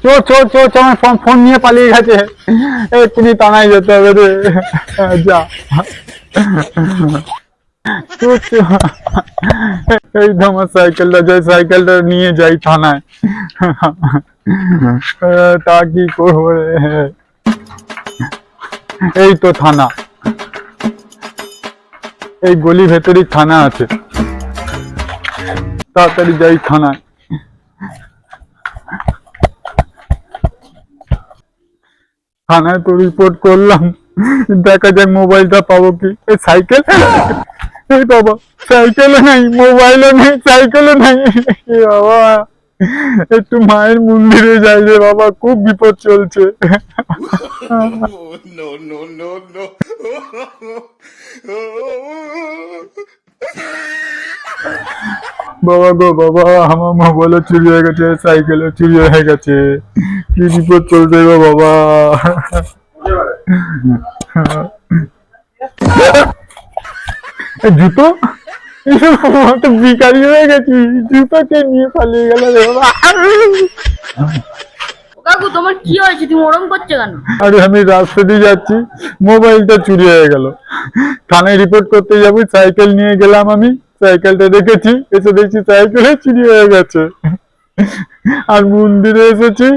চোর চোর চোর চোর, আমার ফোন নিয়ে পালিয়ে গেছে, এক্ষুনি থানায় যেতে হবে রে। যা চোর চোর, এই তো আমার সাইকেলটা, যাই সাইকেলটা নিয়ে যাই থানায়। তা কি করবো রে, এই তো থানা, এই গলি ভেতরই থানা আছে, তাড়াতাড়ি যাই থানায়। থানায় তো রিপোর্ট করলাম, দেখা যাক মোবাইলটা পাবো কি। এই সাইকেল, এই বাবা, সাইকেলও নেই, মোবাইলও নেই, সাইকেলও নেই। এ বাবা, একটু মায়ের মন্দিরে যাই রে বাবা, খুব বিপদ চলছে। No, no, no, no. বাবা গো বাবা, আমার মোবাইলও চুরি হয়ে গেছে, সাইকেলও চুরি হয়ে গেছে, কি বিপদ চলছে গো বাবা। জুতো, তো ভিখারি হয়ে গেছি, জুতো কে নিয়ে পালিয়ে গেল রে বাবা। কাকু তোমার কি হয়েছে, তুমি ওরম করছো কেন? আরে আমি রাস্তা দিয়ে যাচ্ছি, মোবাইলটা চুরি হয়ে গেল, থানায় রিপোর্ট করতে যাবো, সাইকেল নিয়ে গেলাম, আমি সাইকেলটা রেখেছি, এসে দেখছি সাইকেলে চুরি হয়ে গেছে। আর মন্দিরে এসেছি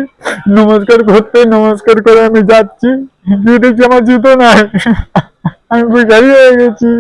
নমস্কার করতে, নমস্কার করে আমি যাচ্ছি, গিয়ে দেখছি আমার জুতো নাই, আমি ভিখারি হয়ে গেছি।